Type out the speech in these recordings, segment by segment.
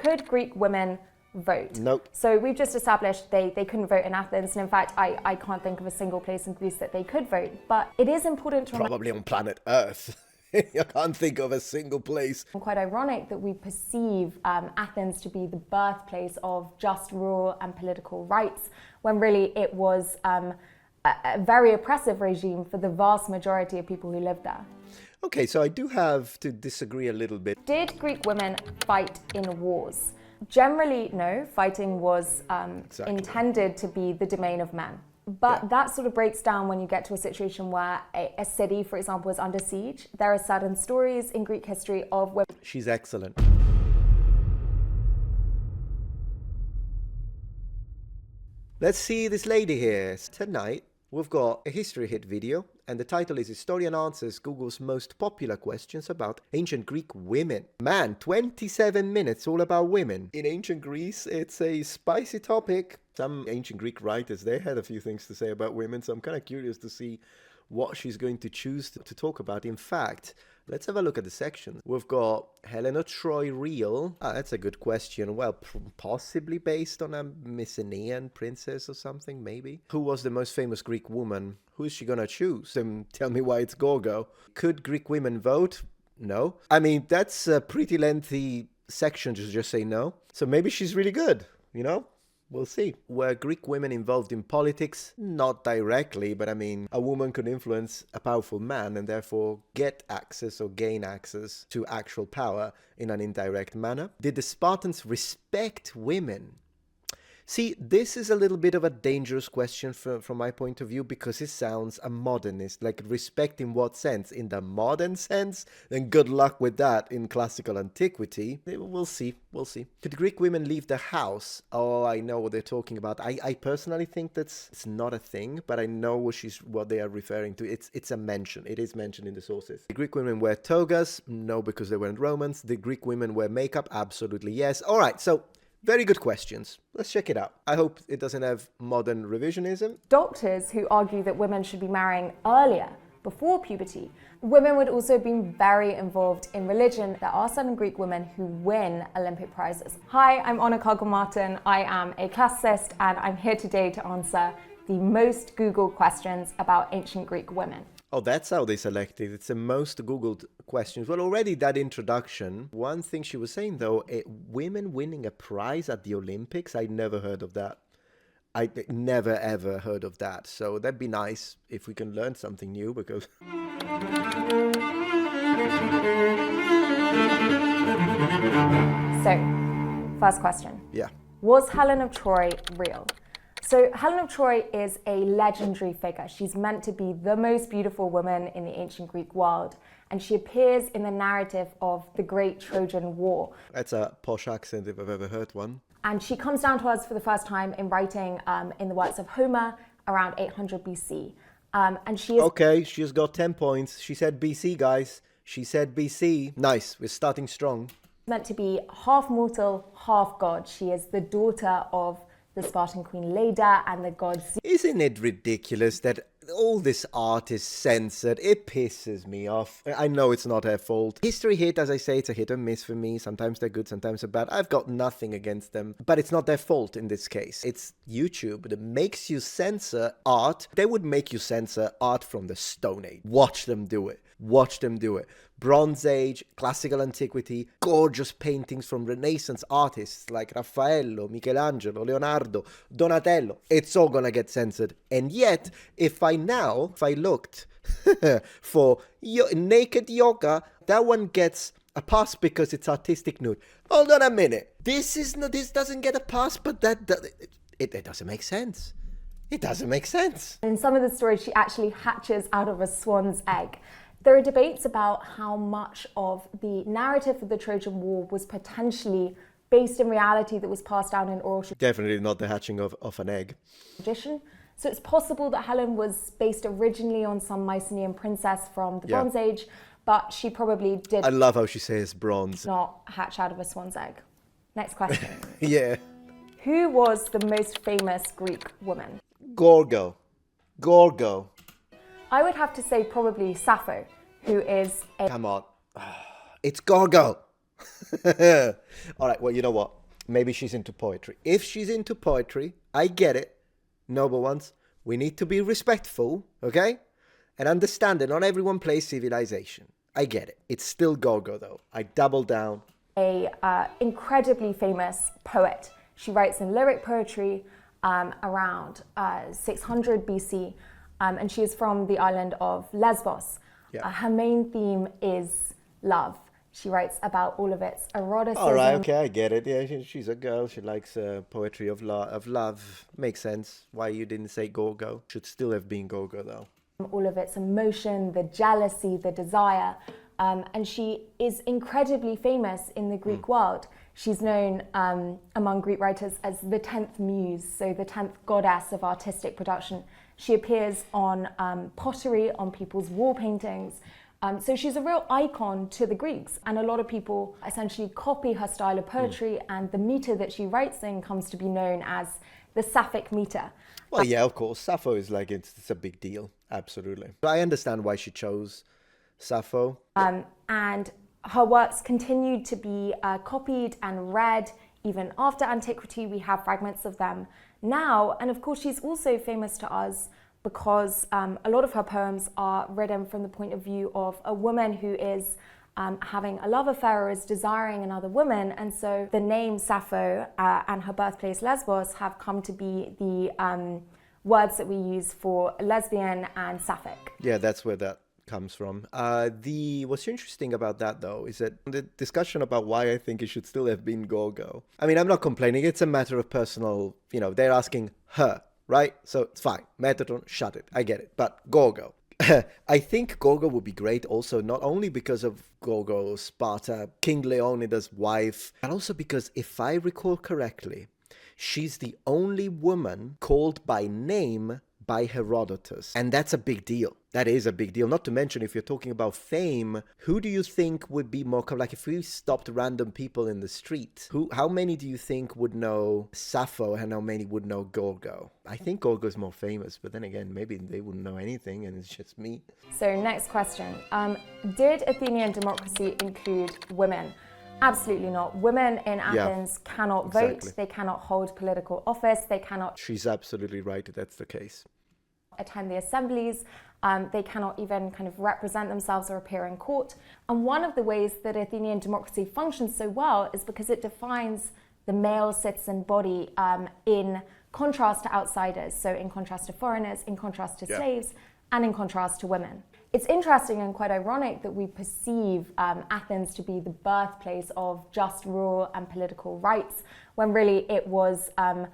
could Greek women vote? Nope. So we've just established they couldn't vote in Athens, and in fact I can't think of a single place in Greece that they could vote. But it is important to remember, Probably on planet Earth. I can't think of a single place. quite ironic that we perceive Athens to be the birthplace of just rule and political rights, when really it was a very oppressive regime for the vast majority of people who lived there. Okay, so I do have to disagree a little bit. Did Greek women fight in wars? Generally, no. Fighting was intended to be the domain of men. But that sort of breaks down when you get to a situation where a city, for example, is under siege. There are certain stories in Greek history of women. She's excellent. Let's see this lady here. Tonight, we've got a history hit video, and the title is Historian Answers Google's Most Popular Questions About Ancient Greek Women. Man, 27 minutes all about women. In ancient Greece, it's a spicy topic. Some ancient Greek writers, they had a few things to say about women, so I'm kind of curious to see what she's going to choose to talk about. In fact, let's have a look at the section. We've got Helen of Troy real. That's a good question. Well, possibly based on a Mycenaean princess or something, maybe. Who was the most famous Greek woman? Who is she gonna choose? And tell me why it's Gorgo. Could Greek women vote? No. I mean, that's a pretty lengthy section to just say no. So maybe she's really good, you know? We'll see. Were Greek women involved in politics? Not directly, but I mean, a woman could influence a powerful man and therefore get access or gain access to actual power in an indirect manner. Did the Spartans respect women? See, this is a little bit of a dangerous question from my point of view, because it sounds a modernist. Like, respect in what sense? In the modern sense? Then good luck with that in classical antiquity. We'll see. We'll see. Could Greek women leave the house? Oh, I know what they're talking about. I personally think it's not a thing, but I know what they are referring to. It's a mention. It is mentioned in the sources. The Greek women wear togas? No, because they weren't Romans. The Greek women wear makeup? Absolutely yes. All right, so very good questions. Let's check it out. I hope it doesn't have modern revisionism. Doctors who argue that women should be marrying earlier, before puberty. Women would also be very involved in religion. There are certain Greek women who win Olympic prizes. Hi, I'm Anna Cargill-Martin. I am a classicist, and I'm here today to answer the most Googled questions about ancient Greek women. Oh, that's how they selected. It's the most Googled questions. Well, already that introduction. One thing she was saying, though, women winning a prize at the Olympics, I'd never heard of that. I never, ever heard of that. So that'd be nice if we can learn something new, because... So, first question. Yeah. Was Helen of Troy real? So Helen of Troy is a legendary figure. She's meant to be the most beautiful woman in the ancient Greek world, and she appears in the narrative of the Great Trojan War. That's a posh accent if I've ever heard one. And she comes down to us for the first time in writing in the works of Homer around 800 BC. And she is... Okay, she's got 10 points. She said BC, guys. She said BC. Nice, we're starting strong. Meant to be half mortal, half god. She is the daughter of the Spartan queen Leda and the god Zeus. Isn't it ridiculous that all this art is censored? It pisses me off. I know it's not her fault. History hit, as I say, it's a hit or miss for me. Sometimes they're good, sometimes they're bad. I've got nothing against them, but it's not their fault in this case. It's YouTube that makes you censor art. They would make you censor art from the Stone Age. Watch them do it. Watch them do it. Bronze Age, classical antiquity, gorgeous paintings from Renaissance artists like Raffaello, Michelangelo, Leonardo, Donatello. It's all gonna get censored. And yet, if I looked for naked yoga, that one gets a pass because it's artistic nude. Hold on a minute. This doesn't get a pass, but it doesn't make sense. It doesn't make sense. In some of the stories, she actually hatches out of a swan's egg. There are debates about how much of the narrative of the Trojan War was potentially based in reality that was passed down in oral Definitely not the hatching of an egg. Tradition. So it's possible that Helen was based originally on some Mycenaean princess from the Bronze Age, but she probably did I love how she says bronze. not hatch out of a swan's egg. Next question. Yeah. Who was the most famous Greek woman? Gorgo. I would have to say probably Sappho, who is a... Come on. It's Gorgo. All right, well, you know what? Maybe she's into poetry. If she's into poetry, I get it. Noble ones, we need to be respectful, okay? And understand that not everyone plays Civilization. I get it. It's still Gorgo, though. I double down. A incredibly famous poet. She writes in lyric poetry around 600 BC, and she is from the island of Lesbos. Yeah. Her main theme is love. She writes about all of its eroticism. All right, okay, I get it. Yeah, she's a girl. She likes poetry of love. Makes sense. Why you didn't say Gorgo? Should still have been Gorgo, though. All of its emotion, the jealousy, the desire. And she is incredibly famous in the Greek world. She's known among Greek writers as the 10th muse, so the 10th goddess of artistic production. She appears on pottery, on people's wall paintings. So she's a real icon to the Greeks, and a lot of people essentially copy her style of poetry, and the meter that she writes in comes to be known as the Sapphic meter. Well, yeah, of course. Sappho is like, it's a big deal. Absolutely. But I understand why she chose Sappho. And her works continued to be copied and read even after antiquity. We have fragments of them now. And of course, she's also famous to us because a lot of her poems are written from the point of view of a woman who is having a love affair or is desiring another woman. And so the name Sappho and her birthplace Lesbos have come to be the words that we use for lesbian and sapphic. Yeah, that's where that comes from. What's interesting about that, though, is that the discussion about why I think it should still have been Gorgo. I mean, I'm not complaining. It's a matter of personal, they're asking her, right? So it's fine. Metatron, shut it. I get it. But Gorgo. I think Gorgo would be great also, not only because of Gorgo, Sparta, King Leonidas' wife, but also because if I recall correctly, she's the only woman called by name by Herodotus. And that's a big deal. That is a big deal. Not to mention, if you're talking about fame, who do you think would be more, like if we stopped random people in the street, how many do you think would know Sappho and how many would know Gorgo? I think Gorgo is more famous, but then again, maybe they wouldn't know anything and it's just me. So next question. Did Athenian democracy include women? Absolutely not. Women in Athens cannot vote. Exactly. They cannot hold political office. They cannot She's absolutely right. That's the case. attend the assemblies. They cannot even kind of represent themselves or appear in court. And one of the ways that Athenian democracy functions so well is because it defines the male citizen body in contrast to outsiders. So in contrast to foreigners, in contrast to slaves, and in contrast to women. It's interesting and quite ironic that we perceive Athens to be the birthplace of just rule and political rights, when really it was a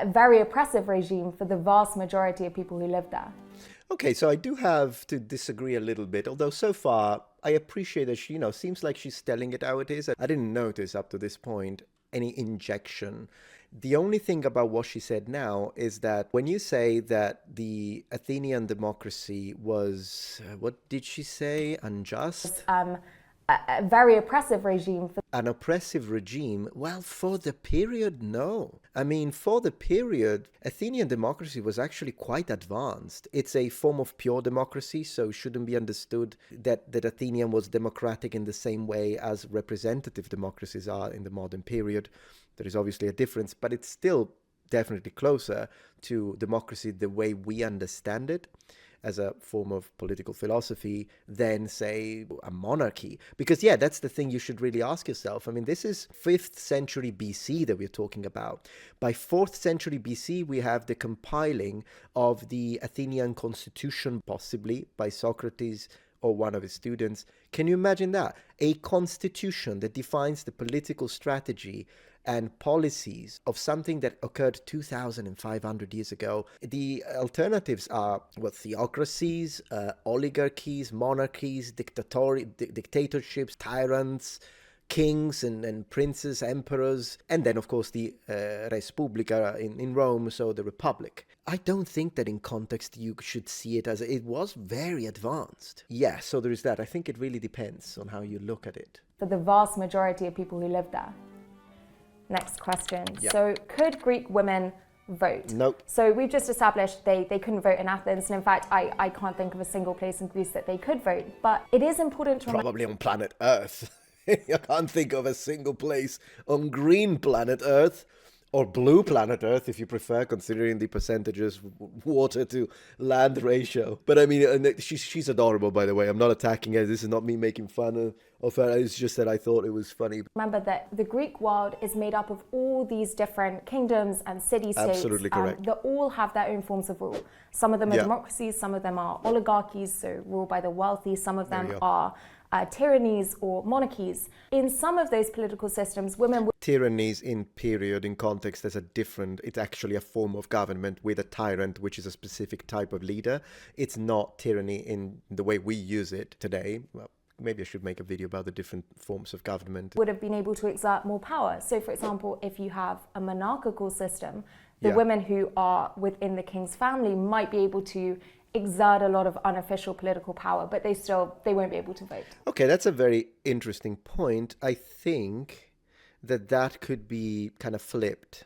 very oppressive regime for the vast majority of people who lived there. Okay, so I do have to disagree a little bit, although so far I appreciate that she, seems like she's telling it how it is. I didn't notice up to this point any injection. The only thing about what she said now is that when you say that the Athenian democracy was, what did she say, unjust? A very oppressive regime. An oppressive regime? Well, for the period, no. I mean, for the period, Athenian democracy was actually quite advanced. It's a form of pure democracy, so it shouldn't be understood that Athenian was democratic in the same way as representative democracies are in the modern period. There is obviously a difference, but it's still definitely closer to democracy the way we understand it as a form of political philosophy than, say, a monarchy. Because, that's the thing you should really ask yourself. I mean, this is 5th century BC that we're talking about. By 4th century BC, we have the compiling of the Athenian constitution, possibly by Socrates or one of his students. Can you imagine that? A constitution that defines the political strategy and policies of something that occurred 2,500 years ago. The alternatives are, theocracies, oligarchies, monarchies, dictatorships, tyrants, kings and princes, emperors, and then, of course, the res publica in Rome, so the republic. I don't think that in context you should see it as it was very advanced. Yeah, so there is that. I think it really depends on how you look at it. For the vast majority of people who lived there. Next question. So could Greek women vote? Nope. So we've just established they couldn't vote in Athens. And in fact, I can't think of a single place in Greece that they could vote. But it is important to remember... Probably on planet Earth. I can't think of a single place on green planet Earth, or blue planet Earth, if you prefer, considering the percentages water to land ratio. But I mean, and she's adorable, by the way. I'm not attacking her. This is not me making fun of her. It's just that I thought it was funny. Remember that the Greek world is made up of all these different kingdoms and city-states. Absolutely correct. That all have their own forms of rule. Some of them are democracies, some of them are oligarchies, so ruled by the wealthy. Some of them are tyrannies or monarchies. In some of those political systems, women were... Tyrannies in period, in context, there's a different... It's actually a form of government with a tyrant, which is a specific type of leader. It's not tyranny in the way we use it today. Well, maybe I should make a video about the different forms of government. Would have been able to exert more power. So, for example, if you have a monarchical system, the women who are within the king's family might be able to exert a lot of unofficial political power, but they won't be able to vote. Okay, that's a very interesting point. I think that could be kind of flipped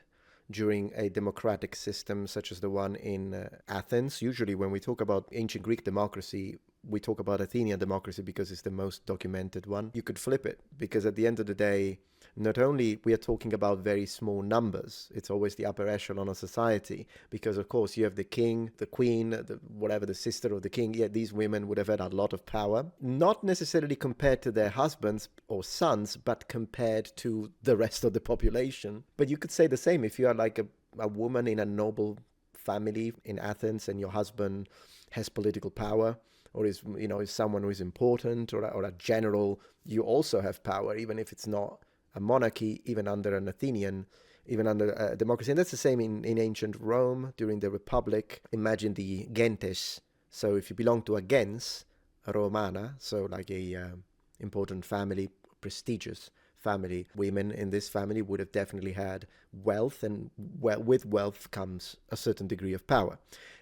during a democratic system such as the one in Athens. Usually when we talk about ancient Greek democracy, we talk about Athenian democracy because it's the most documented one. You could flip it, because at the end of the day, not only we are talking about very small numbers, it's always the upper echelon of society, because of course you have the king, the queen, the sister of the king. Yeah, these women would have had a lot of power, not necessarily compared to their husbands or sons, but compared to the rest of the population. But you could say the same if you are like a woman in a noble family in Athens and your husband has political power, or is someone who is important, or a general. You also have power, even if it's not a monarchy, even under an Athenian, even under a democracy. And that's the same in ancient Rome during the Republic. Imagine the gentes. So if you belong to a gens romana, so like a important family, prestigious family, women in this family would have definitely had wealth, and with wealth comes a certain degree of power.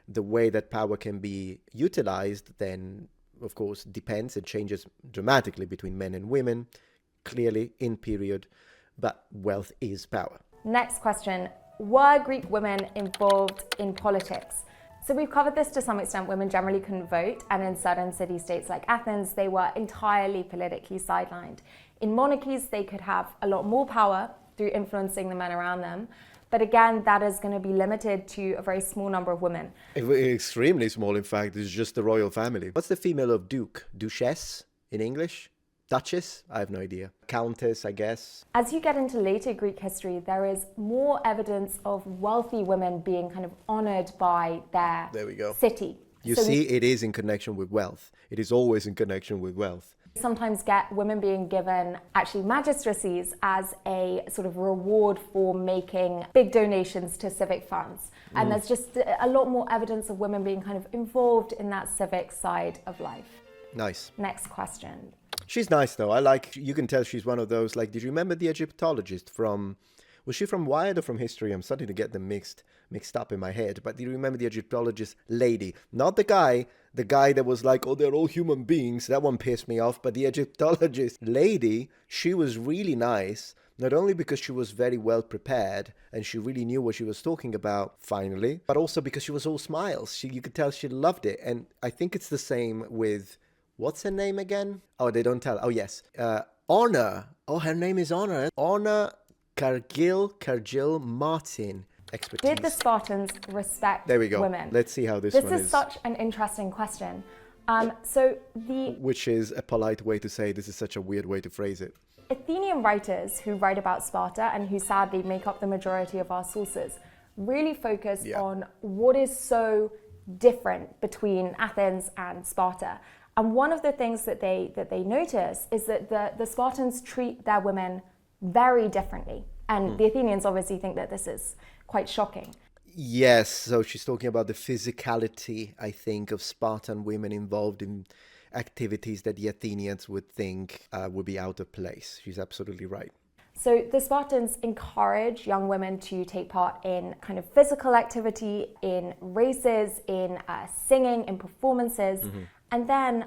The way that power can be utilized then, of course, depends and changes dramatically between men and women, clearly in period, but wealth is power. Next question. Were Greek women involved in politics? So we've covered this to some extent. Women generally couldn't vote, and in certain city-states like Athens, they were entirely politically sidelined. In monarchies, they could have a lot more power through influencing the men around them. But again, that is going to be limited to a very small number of women. Extremely small, in fact. It's just the royal family. What's the female of duke? Duchess in English? Duchess? I have no idea. Countess, I guess. As you get into later Greek history, there is more evidence of wealthy women being kind of honored by their city. You see, it is in connection with wealth. It is always in connection with wealth. Sometimes get women being given actually magistracies as a sort of reward for making big donations to civic funds. And there's just a lot more evidence of women being kind of involved in that civic side of life. Nice. Next question. She's nice though. You can tell she's one of those, like, did you remember the Egyptologist was she from Wired or from History? I'm starting to get them mixed up in my head. But do you remember the Egyptologist lady? Not the guy that was like, oh, they're all human beings. That one pissed me off. But the Egyptologist lady, she was really nice. Not only because she was very well prepared and she really knew what she was talking about, finally, but also because she was all smiles. You could tell she loved it. And I think it's the same with, what's her name again? Oh, they don't tell. Oh, yes. Honor. Oh, her name is Honor. Honor Cargill Martin. Expertise. Did the Spartans respect women? Let's see how this one is. This is such an interesting question. Which is a polite way to say this is such a weird way to phrase it. Athenian writers who write about Sparta and who sadly make up the majority of our sources really focus on what is so different between Athens and Sparta. And one of the things that they notice is that the Spartans treat their women very differently. And the Athenians obviously think that this is quite shocking. Yes, so she's talking about the physicality, I think, of Spartan women involved in activities that the Athenians would think would be out of place. She's absolutely right. So the Spartans encourage young women to take part in kind of physical activity, in races, in singing, in performances. And then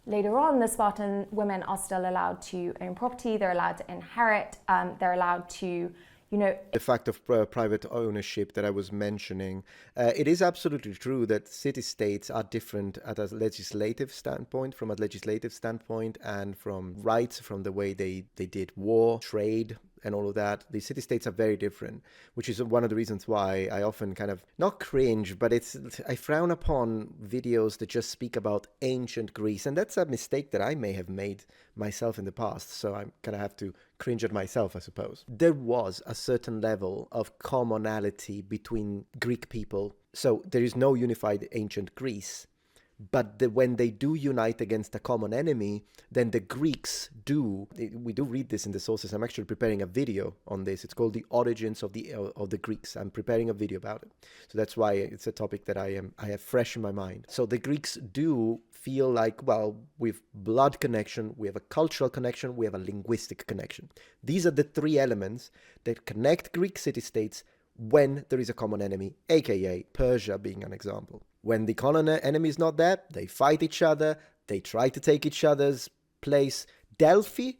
later on, the Spartan women are still allowed to own property, they're allowed to inherit, they're allowed to The fact of private ownership that I was mentioning, it is absolutely true that city-states are different at a legislative standpoint, and from rights, from the way they did war, trade, and all of that. The city-states are very different, which is one of the reasons why I often kind of, not cringe, but I frown upon videos that just speak about ancient Greece. And that's a mistake that I may have made myself in the past. So I'm going to have to cringe at myself, I suppose. There was a certain level of commonality between Greek people. So there is no unified ancient Greece. But when they do unite against a common enemy, then the Greeks we do read this in the sources. I'm actually preparing a video on this. It's called The Origins of the Greeks. I'm preparing a video about it. So that's why it's a topic that I have fresh in my mind. So the Greeks do feel like, well, we've blood connection, we have a cultural connection, we have a linguistic connection. These are the three elements that connect Greek city-states when there is a common enemy, aka Persia being an example. When the common enemy is not there, they fight each other, they try to take each other's place. Delphi,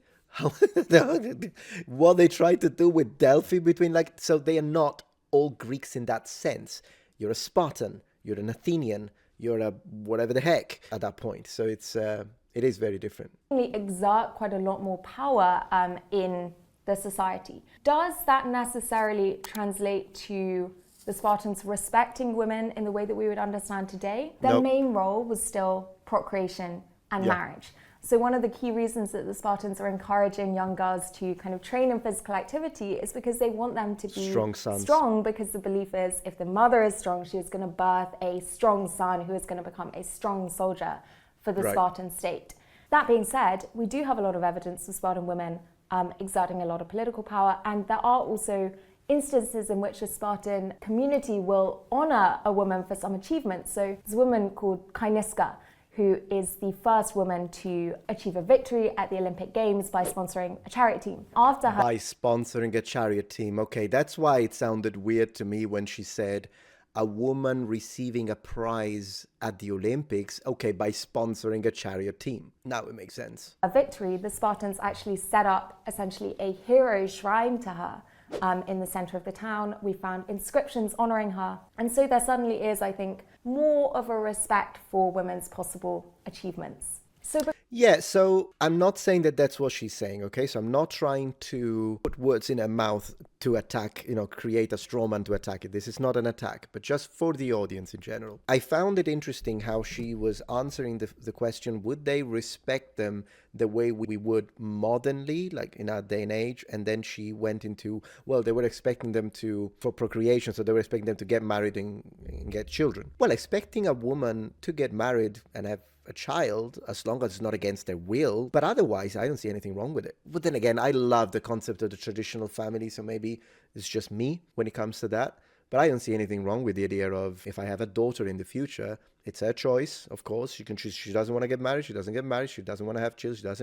what they try to do with Delphi so they are not all Greeks in that sense. You're a Spartan, you're an Athenian, you're a whatever the heck at that point. So it is very different. They exert quite a lot more power in the society. Does that necessarily translate to the Spartans respecting women in the way that we would understand today? Their main role was still procreation and marriage. So one of the key reasons that the Spartans are encouraging young girls to kind of train in physical activity is because they want them to be strong, because the belief is if the mother is strong, she is going to birth a strong son who is going to become a strong soldier for the Spartan state. That being said, we do have a lot of evidence of Spartan women exerting a lot of political power, and there are also instances in which a Spartan community will honor a woman for some achievement. So there's a woman called Kyniska, who is the first woman to achieve a victory at the Olympic Games by sponsoring a chariot team. By sponsoring a chariot team. Okay, that's why it sounded weird to me when she said a woman receiving a prize at the Olympics, okay, by sponsoring a chariot team. Now it makes sense. A victory, the Spartans actually set up essentially a hero shrine to her in the center of the town. We found inscriptions honoring her. And so there suddenly is, I think, more of a respect for women's possible achievements. So I'm not saying that that's what she's saying, okay? So I'm not trying to put words in her mouth to attack, create a straw man to attack it. This is not an attack, but just for the audience in general. I found it interesting how she was answering the question, would they respect them the way we would modernly, like in our day and age? And then she went into, well, they were expecting them for procreation, so they were expecting them to get married and get children. Well, expecting a woman to get married and have a child, as long as it's not against their will, but otherwise I don't see anything wrong with it. But then again, I love the concept of the traditional family, so maybe it's just me when it comes to that, but I don't see anything wrong with the idea of if I have a daughter in the future, it's her choice, of course. She can choose. She doesn't want to get married, she doesn't get married, she doesn't want to have children,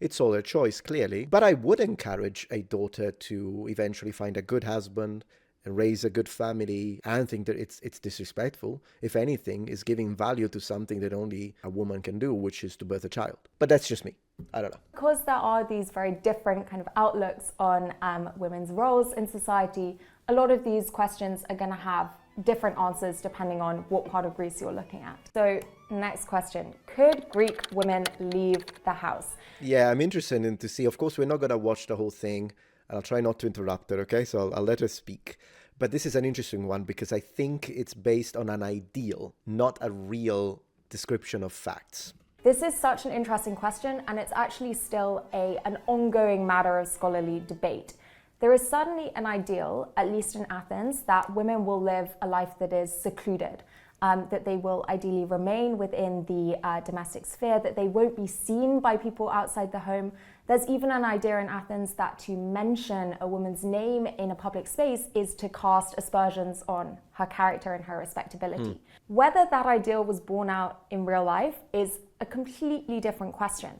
it's all her choice, clearly. But I would encourage a daughter to eventually find a good husband and raise a good family. I don't think that it's disrespectful. If anything, is giving value to something that only a woman can do, which is to birth a child. But that's just me. I don't know. Because there are these very different kind of outlooks on women's roles in society, a lot of these questions are going to have different answers depending on what part of Greece you're looking at. So next question, could Greek women leave the house? Yeah, I'm interested in to see. Of course, we're not going to watch the whole thing. I'll try not to interrupt her, okay? So I'll let her speak. But this is an interesting one because I think it's based on an ideal, not a real description of facts. This is such an interesting question, and it's actually still an ongoing matter of scholarly debate. There is certainly an ideal, at least in Athens, that women will live a life that is secluded, that they will ideally remain within the domestic sphere, that they won't be seen by people outside the home. There's even an idea in Athens that to mention a woman's name in a public space is to cast aspersions on her character and her respectability. Whether that ideal was borne out in real life is a completely different question.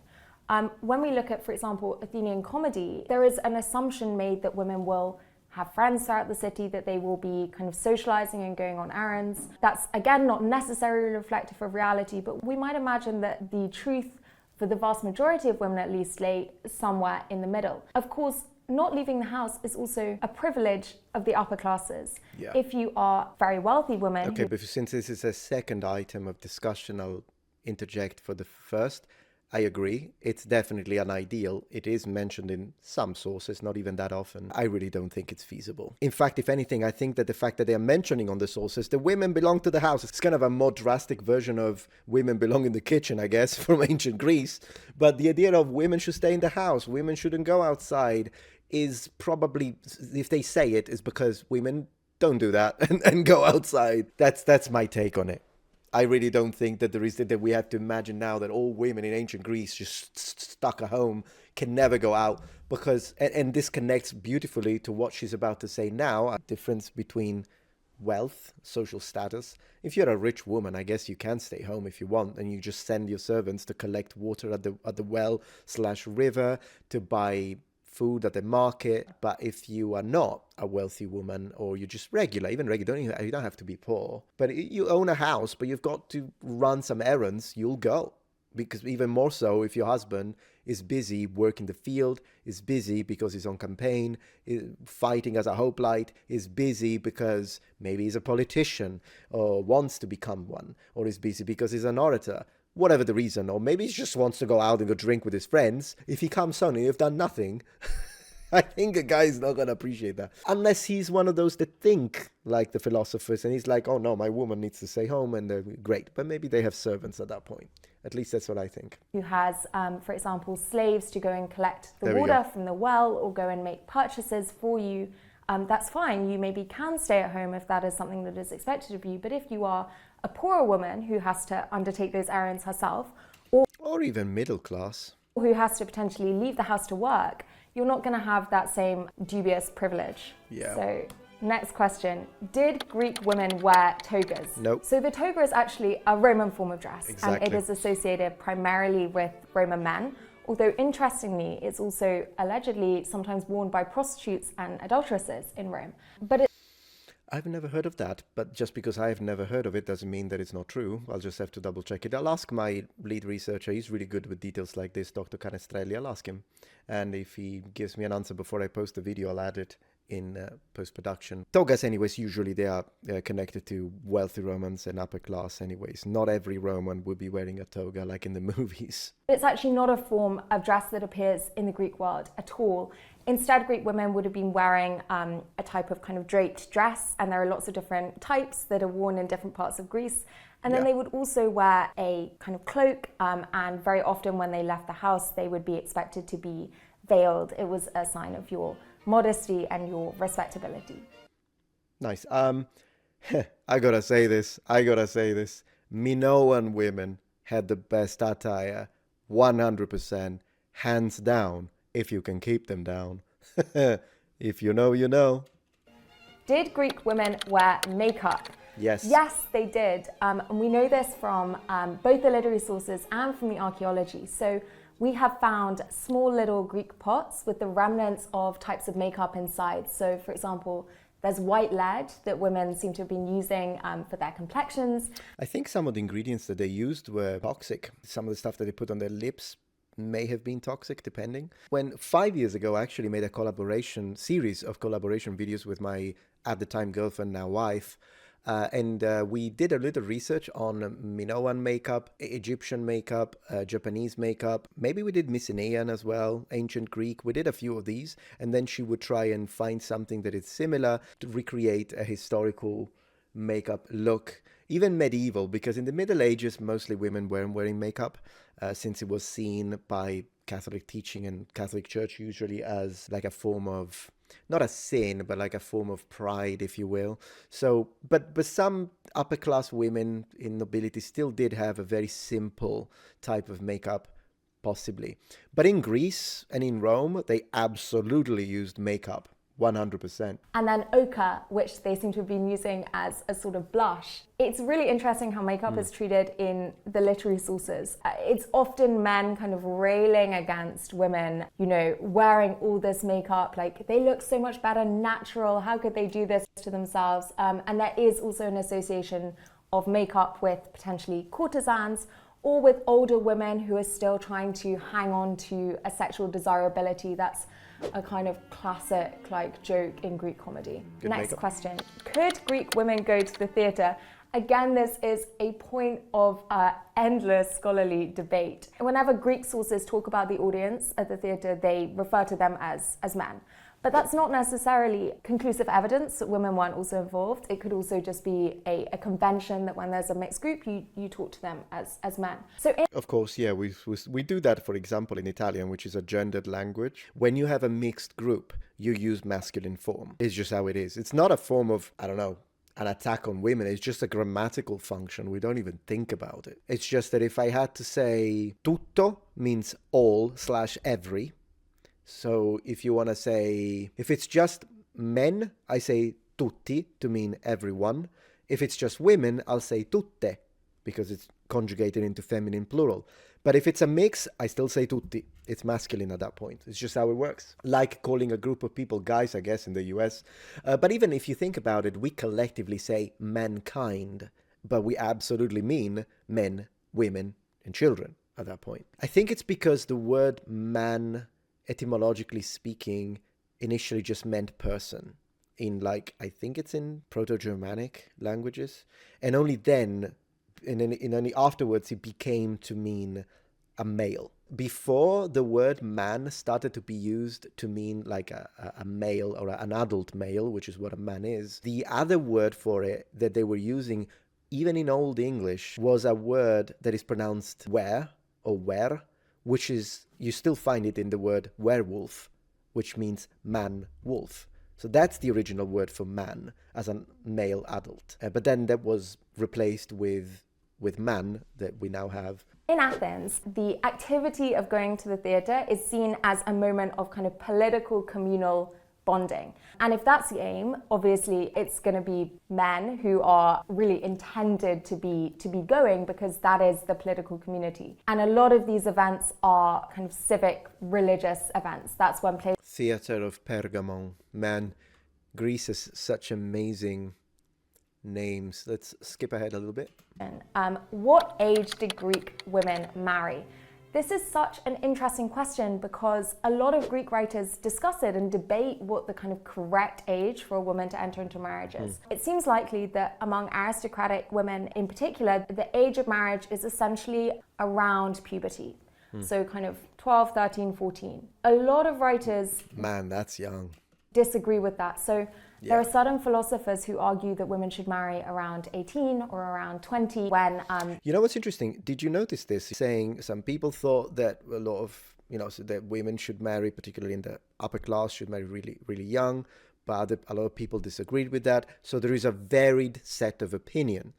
When we look at, for example, Athenian comedy, there is an assumption made that women will have friends throughout the city, that they will be kind of socializing and going on errands. That's, again, not necessarily reflective of reality, but we might imagine that the truth for the vast majority of women at least lay somewhere in the middle. Of course, not leaving the house is also a privilege of the upper classes. Yeah. If you are a very wealthy woman... Okay, but since this is a second item of discussion, I'll interject for the first. I agree. It's definitely an ideal. It is mentioned in some sources, not even that often. I really don't think it's feasible. In fact, if anything, I think that the fact that they're mentioning on the sources, the women belong to the house. It's kind of a more drastic version of women belong in the kitchen, I guess, from ancient Greece. But the idea of women should stay in the house, women shouldn't go outside, is probably, if they say it, is because women don't do that and go outside. That's my take on it. I really don't think that there is that we have to imagine now that all women in ancient Greece just stuck at home, can never go out, because, and this connects beautifully to what she's about to say now, a difference between wealth, social status. If you're a rich woman, I guess you can stay home if you want, and you just send your servants to collect water at the well/river, to buy food at the market. But if you are not a wealthy woman, or you're just regular, you don't have to be poor, but you own a house, but you've got to run some errands, you'll go. Because even more so if your husband is busy working the field, is busy because he's on campaign, is fighting as a hoplite, is busy because maybe he's a politician or wants to become one, or is busy because he's an orator. Whatever the reason, or maybe he just wants to go out and go drink with his friends. If he comes home and you've done nothing, I think a guy is not going to appreciate that. Unless he's one of those that think like the philosophers, and he's like, oh no, my woman needs to stay home, and they're great. But maybe they have servants at that point. At least that's what I think. Who has, for example, slaves to go and collect the water from the well, or go and make purchases for you. That's fine. You maybe can stay at home if that is something that is expected of you. But if you are a poorer woman who has to undertake those errands herself, or even middle class, who has to potentially leave the house to work, you're not going to have that same dubious privilege. Yeah. So, next question. Did Greek women wear togas? Nope. So the toga is actually a Roman form of dress. Exactly. And it is associated primarily with Roman men. Although, interestingly, it's also allegedly sometimes worn by prostitutes and adulteresses in Rome. But I've never heard of that, but just because I've never heard of it doesn't mean that it's not true. I'll just have to double check it. I'll ask my lead researcher. He's really good with details like this, Dr. Canestrelli. I'll ask him. And if he gives me an answer before I post the video, I'll add it in post-production. Togas, anyways, usually they are connected to wealthy Romans and upper class anyways. Not every Roman would be wearing a toga like in the movies. It's actually not a form of dress that appears in the Greek world at all. Instead, Greek women would have been wearing a type of kind of draped dress, and there are lots of different types that are worn in different parts of Greece. And then they would also wear a kind of cloak, and very often when they left the house, they would be expected to be veiled. It was a sign of your modesty and your respectability. Nice. I gotta say this. Minoan women had the best attire, 100%, hands down, if you can keep them down. If you know, you know. Did Greek women wear makeup? Yes. Yes, they did. And we know this from both the literary sources and from the archaeology. So we have found small little Greek pots with the remnants of types of makeup inside. So, for example, there's white lead that women seem to have been using for their complexions. I think some of the ingredients that they used were toxic. Some of the stuff that they put on their lips may have been toxic, depending. When 5 years ago, I actually made a series of collaboration videos with my, at the time, girlfriend, now wife. And we did a little research on Minoan makeup, Egyptian makeup, Japanese makeup. Maybe we did Mycenaean as well, ancient Greek. We did a few of these. And then she would try and find something that is similar to recreate a historical makeup look, even medieval, because in the Middle Ages, mostly women weren't wearing makeup, since it was seen by Catholic teaching and Catholic Church usually as like a form of, not a sin, but like a form of pride, if you will. So, but some upper class women in nobility still did have a very simple type of makeup, possibly. But in Greece and in Rome, they absolutely used makeup, 100%. And then ochre, which they seem to have been using as a sort of blush. It's really interesting how makeup is treated in the literary sources. It's often men kind of railing against women, you know, wearing all this makeup, like they look so much better natural, how could they do this to themselves? And there is also an association of makeup with potentially courtesans or with older women who are still trying to hang on to a sexual desirability that's a kind of classic like joke in Greek comedy. Good Next makeup. question. Could Greek women go to the theatre? Again, this is a point of endless scholarly debate. Whenever Greek sources talk about the audience at the theatre, they refer to them as men. But that's not necessarily conclusive evidence that women weren't also involved. It could also just be a convention that when there's a mixed group, you talk to them as men. So Of course, yeah, we do that, for example, in Italian, which is a gendered language. When you have a mixed group, you use masculine form. It's just how it is. It's not a form of, I don't know, an attack on women. It's just a grammatical function. We don't even think about it. It's just that if I had to say tutto means all / every. So if you want to say, if it's just men, I say tutti to mean everyone. If it's just women, I'll say tutte because it's conjugated into feminine plural. But if it's a mix, I still say tutti. It's masculine at that point. It's just how it works. Like calling a group of people guys, I guess, in the US. But even if you think about it, we collectively say mankind, but we absolutely mean men, women, and children at that point. I think it's because the word man, etymologically speaking, initially just meant person in I think it's in Proto-Germanic languages. And only then, and only afterwards, it became to mean a male. Before, the word man started to be used to mean like a male or an adult male, which is what a man is. The other word for it that they were using, even in Old English, was a word that is pronounced were or were, which is, you still find it in the word werewolf, which means man-wolf. So that's the original word for man as a male adult. But then that was replaced with man that we now have. in Athens, the activity of going to the theatre is seen as a moment of kind of political communal bonding. And if that's the aim, obviously it's going to be men who are really intended to be going, because that is the political community. And a lot of these events are kind of civic, religious events. That's when Theatre of Pergamon. Man, Greece has such amazing names. Let's skip ahead a little bit. What age did Greek women marry? This is such an interesting question because a lot of Greek writers discuss it and debate what the kind of correct age for a woman to enter into marriage is. It seems likely that among aristocratic women in particular, the age of marriage is essentially around puberty. So kind of 12, 13, 14. A lot of writers... Man, that's young. ...disagree with that. So there are certain philosophers who argue that women should marry around 18 or around 20 when... You know what's interesting? Did you notice this? Saying some people thought that a lot of, so that women should marry, particularly in the upper class, should marry really, really young. But a lot of people disagreed with that. So there is a varied set of opinion.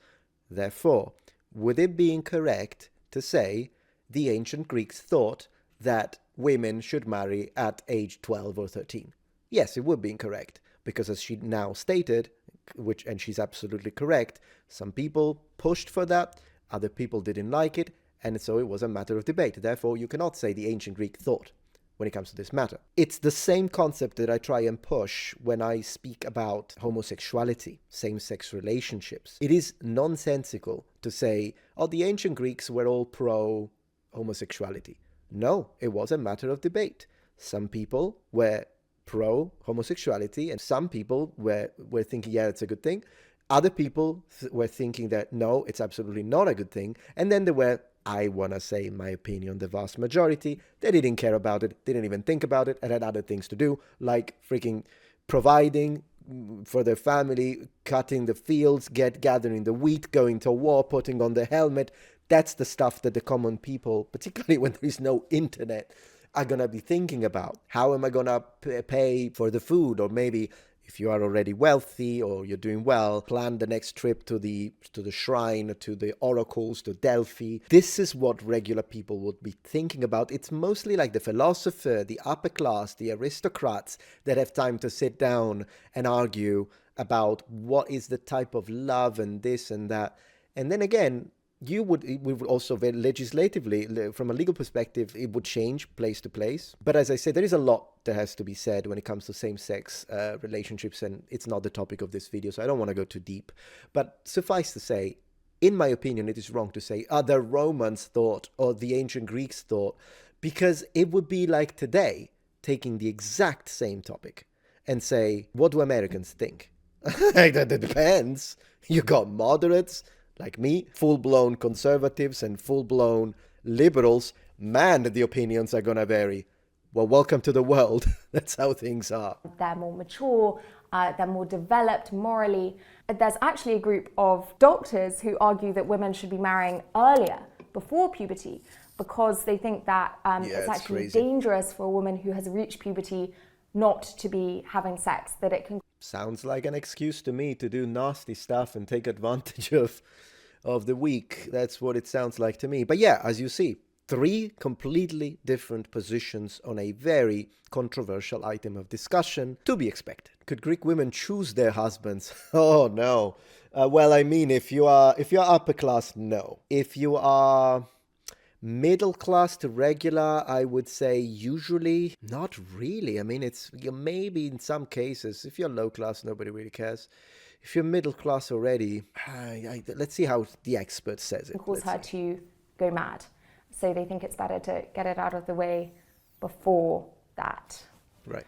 Therefore, would it be incorrect to say the ancient Greeks thought that women should marry at age 12 or 13? Yes, it would be incorrect. Because as she now stated, and she's absolutely correct, some people pushed for that, other people didn't like it, and so it was a matter of debate. Therefore, you cannot say the ancient Greek thought when it comes to this matter. It's the same concept that I try and push when I speak about homosexuality, same-sex relationships. It is nonsensical to say, the ancient Greeks were all pro-homosexuality. No, it was a matter of debate. Some people were pro-homosexuality, and some people were thinking, it's a good thing. Other people were thinking that, no, it's absolutely not a good thing. And then there were, I want to say, in my opinion, the vast majority, they didn't care about it, didn't even think about it, and had other things to do, like freaking providing for their family, cutting the fields, gathering the wheat, going to war, putting on the helmet. That's the stuff that the common people, particularly when there is no internet, are going to be thinking about. How am I going to pay for the food? Or maybe if you are already wealthy or you're doing well, plan the next trip to the shrine, to the oracles, to Delphi. This is what regular people would be thinking about. It's mostly like the philosopher, the upper class, the aristocrats that have time to sit down and argue about what is the type of love and this and that. And then again, we would also very legislatively, from a legal perspective, it would change place to place. But as I said, there is a lot that has to be said when it comes to same-sex relationships, and it's not the topic of this video, so I don't want to go too deep. But suffice to say, in my opinion, it is wrong to say, the Romans thought, or the ancient Greeks thought, because it would be like today. taking the exact same topic and say, what do Americans think? That depends. You got moderates like me, full-blown conservatives and full-blown liberals. Man, the opinions are going to vary. Well, welcome to the world. That's how things are. They're more mature, they're more developed morally. There's actually a group of doctors who argue that women should be marrying earlier, before puberty, because they think that it's actually dangerous for a woman who has reached puberty not to be having sex, that it can... Sounds like an excuse to me to do nasty stuff and take advantage of the weak. That's what it sounds like to me. But yeah, as you see, 3 completely different positions on a very controversial item of discussion, to be expected. Could Greek women choose their husbands? Oh no. Well, I mean, if you're upper class, no. If you are middle class to regular, I would say usually not really. I mean, it's maybe in some cases. If you're low class, nobody really cares. If you're middle class already, let's see how the expert says it. Cause her to go mad. So they think it's better to get it out of the way before that. Right.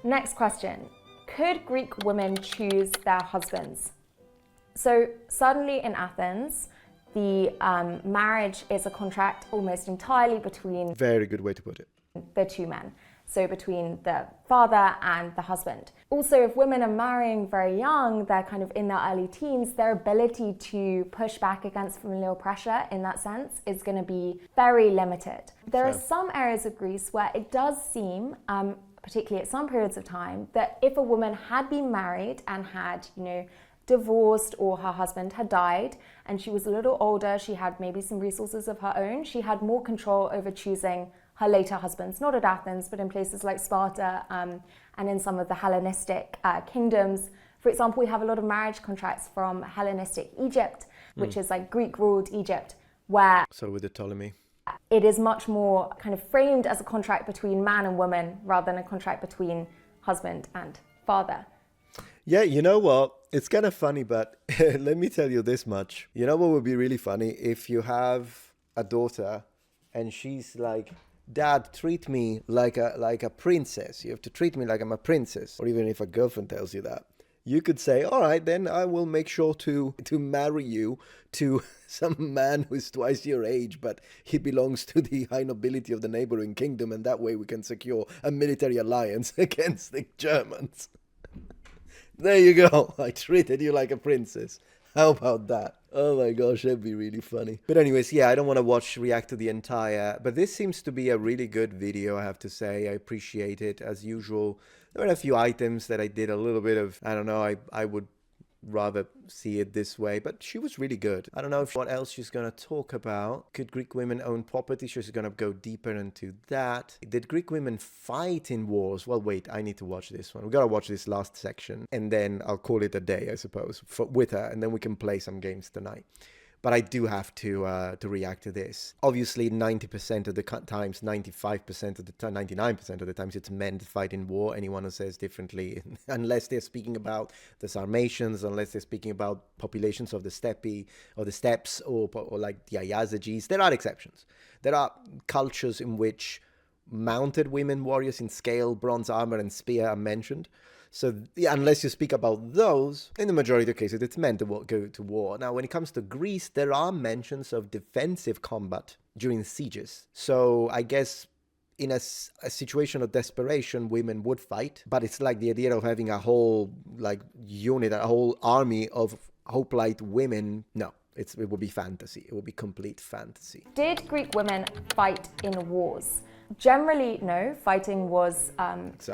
Next question. Could Greek women choose their husbands? So certainly in Athens, the marriage is a contract almost entirely between... Very good way to put it. ...the 2 men. So between the father and the husband. Also, if women are marrying very young, they're kind of in their early teens, their ability to push back against familial pressure in that sense is going to be very limited. There are some areas of Greece where it does seem, particularly at some periods of time, that if a woman had been married and had, divorced, or her husband had died and she was a little older, she had maybe some resources of her own, she had more control over choosing her later husbands, not at Athens, but in places like Sparta and in some of the Hellenistic kingdoms. For example, we have a lot of marriage contracts from Hellenistic Egypt, which is like Greek-ruled Egypt, where... So with the Ptolemy. It is much more kind of framed as a contract between man and woman rather than a contract between husband and father. Yeah, you know what? It's kind of funny, but let me tell you this much. You know what would be really funny? If you have a daughter and she's like, Dad, treat me like a princess. You have to treat me like I'm a princess. Or even if a girlfriend tells you that. You could say, all right, then I will make sure to marry you to some man who's twice your age, but he belongs to the high nobility of the neighboring kingdom, and that way we can secure a military alliance against the Germans. There you go. I treated you like a princess. How about that? Oh my gosh, that'd be really funny. But anyways, yeah, I don't want to react to the entire, but this seems to be a really good video, I have to say. I appreciate it as usual. There were a few items that I did a little bit of, I don't know, I would rather see it this way, but she was really good. I don't know what else she's going to talk about. Could Greek women own property? She's going to go deeper into that. Did Greek women fight in wars? Well, wait, I need to watch this one. We got to watch this last section, and then I'll call it a day, I suppose, with her, and then we can play some games tonight. But I do have to react to this. Obviously, 90% of the times, 95% of the time, 99% of the times, it's men that fight in war. Anyone who says differently, unless they're speaking about the Sarmatians, unless they're speaking about populations of the steppe or the steppes, or like the Ayazages, there are exceptions. There are cultures in which mounted women warriors in scale, bronze armor, and spear are mentioned. So unless you speak about those, in the majority of cases, it's men to go to war. Now, when it comes to Greece, there are mentions of defensive combat during sieges. So I guess in a situation of desperation, women would fight. But it's like the idea of having a whole unit, a whole army of hoplite women. No, it would be fantasy. It would be complete fantasy. Did Greek women fight in wars? Generally, no. Fighting was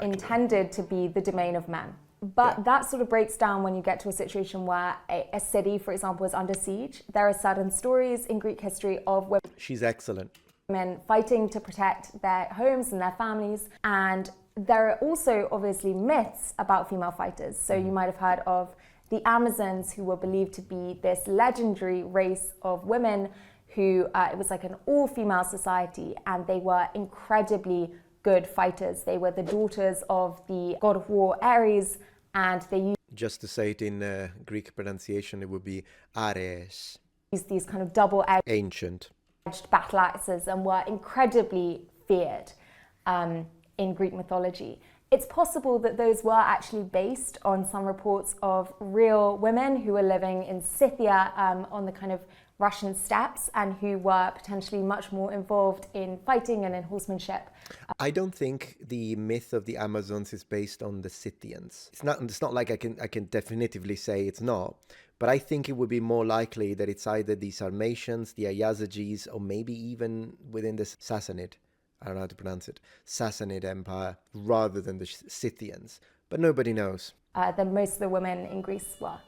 intended to be the domain of men. But that sort of breaks down when you get to a situation where a city, for example, is under siege. There are certain stories in Greek history of women... She's excellent. ...men fighting to protect their homes and their families. And there are also, obviously, myths about female fighters. So you might have heard of the Amazons, who were believed to be this legendary race of women who, it was like an all-female society, and they were incredibly good fighters. They were the daughters of the god of war Ares, and they used... Just to say it in Greek pronunciation, it would be Ares. ...used these kind of double-edged... Ancient. ...battle axes and were incredibly feared in Greek mythology. It's possible that those were actually based on some reports of real women who were living in Scythia on the kind of Russian steppes and who were potentially much more involved in fighting and in horsemanship. I don't think the myth of the Amazons is based on the Scythians. It's not like I can definitively say it's not, but I think it would be more likely that it's either the Sarmatians, the Ayazyges, or maybe even within the Sassanid, I don't know how to pronounce it, Sassanid Empire, rather than the Scythians. But nobody knows. Then most of the women in Greece were.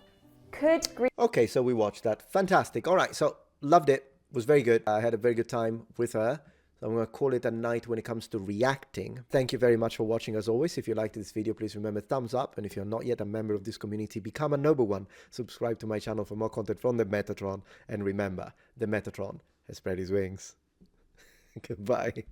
Could Greece... Okay, so we watched that. Fantastic. All right, so loved it. Was very good. I had a very good time with her. So I'm going to call it a night when it comes to reacting. Thank you very much for watching as always. If you liked this video, please remember thumbs up. And if you're not yet a member of this community, become a noble one. Subscribe to my channel for more content from the Metatron. And remember, the Metatron has spread his wings. Goodbye.